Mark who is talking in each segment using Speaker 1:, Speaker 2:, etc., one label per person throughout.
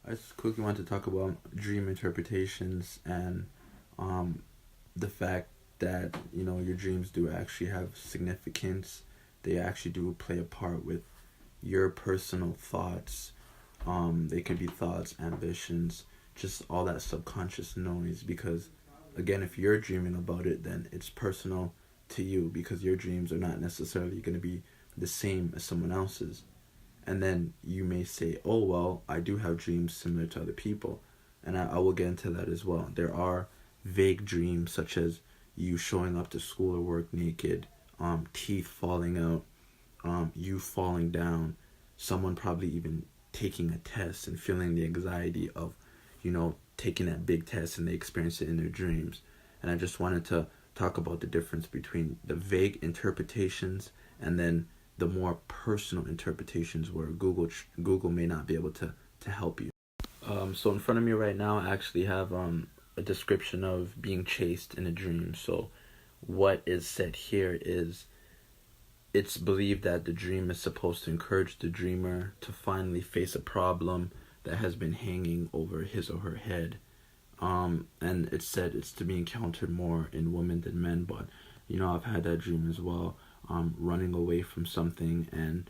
Speaker 1: I just quickly want to talk about dream interpretations and um, the fact that your dreams do actually have significance. They actually do play a part with your personal thoughts. They could be thoughts, ambitions, just all that subconscious noise. Because again, if you're dreaming about it, then it's personal to you because your dreams are not necessarily going to be the same as someone else's. And then you may say, oh, well, I do have dreams similar to other people. And I will get into that as well. There are vague dreams, such as you showing up to school or work naked, teeth falling out, you falling down, someone probably even taking a test and feeling the anxiety of, taking that big test and they experience it in their dreams. And I just wanted to talk about the difference between the vague interpretations and then the more personal interpretations where Google may not be able to help you. So in front of me right now, I actually have a description of being chased in a dream. So what is said here is it's believed that the dream is supposed to encourage the dreamer to finally face a problem that has been hanging over his or her head. And it's said it's to be encountered more in women than men, but I've had that dream as well. Running away from something and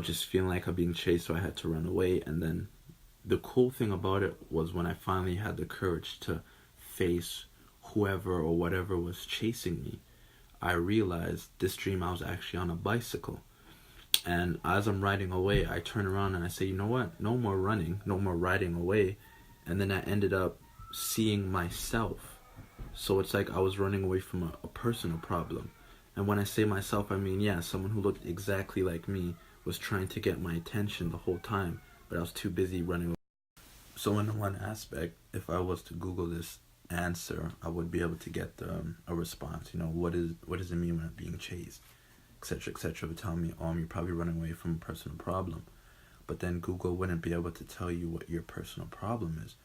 Speaker 1: just feeling like I'm being chased, so I had to run away. And then the cool thing about it was when I finally had the courage to face whoever or whatever was chasing me, I realized this dream I was actually on a bicycle. And as I'm riding away, I turn around and I say, you know what? No more running, no more riding away. And then I ended up seeing myself. So it's like I was running away from a personal problem. And when I say myself, I mean, yeah, someone who looked exactly like me was trying to get my attention the whole time, but I was too busy running away. So in one aspect, if I was to Google this answer, I would be able to get a response. What does it mean when I'm being chased, etc., etc. Would tell me, you're probably running away from a personal problem. But then Google wouldn't be able to tell you what your personal problem is.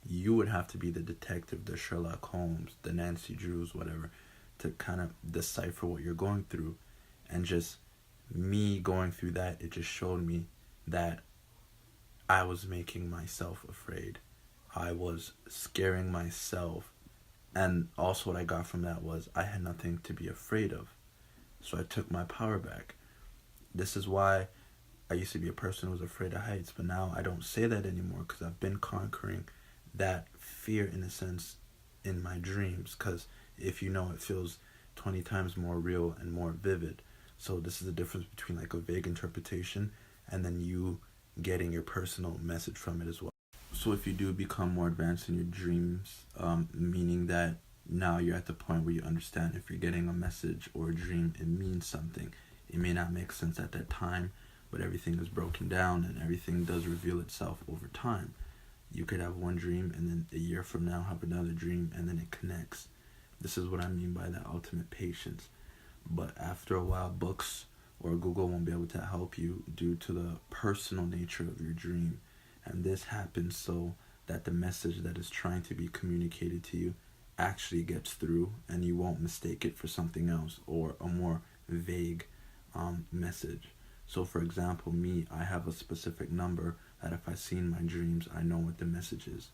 Speaker 1: You would have to be the detective, the Sherlock Holmes, the Nancy Drews, whatever, to kind of decipher what you're going through. And just me going through that, it just showed me that I was making myself afraid. I was scaring myself. And also, what I got from that was I had nothing to be afraid of. So I took my power back. This is why I used to be a person who was afraid of heights, but now I don't say that anymore because I've been conquering that fear in a sense in my dreams. Because if it feels 20 times more real and more vivid. So this is the difference between like a vague interpretation and then you getting your personal message from it as well. So if you do become more advanced in your dreams, meaning that now you're at the point where you understand if you're getting a message or a dream, it means something. It may not make sense at that time, but everything is broken down and everything does reveal itself over time. You could have one dream and then a year from now have another dream and then it connects. This is what I mean by that ultimate patience. But after a while, books or Google won't be able to help you due to the personal nature of your dream. And this happens so that the message that is trying to be communicated to you actually gets through and you won't mistake it for something else or a more vague message. So for example, me, I have a specific number that if I see in my dreams, I know what the message is.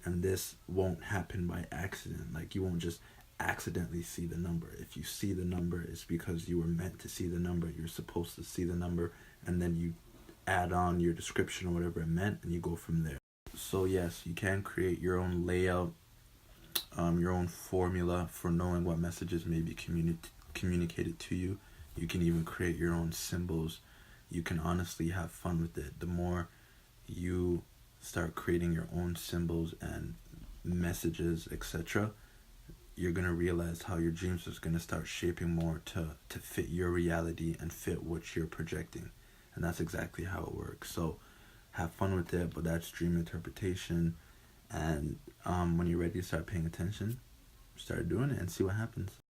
Speaker 1: And this won't happen by accident. Like you won't just accidentally see the number. If you see the number, it's because you were meant to see the number. You're supposed to see the number and then you add on your description or whatever it meant and you go from there. So yes, you can create your own layout, your own formula for knowing what messages may be communicated to you. You can even create your own symbols. You can honestly have fun with it. The more you start creating your own symbols and messages, etc., you're going to realize how your dreams is going to start shaping more to fit your reality and fit what you're projecting. And that's exactly how it works. So have fun with it, but that's dream interpretation. And when you're ready to start paying attention, start doing it and see what happens.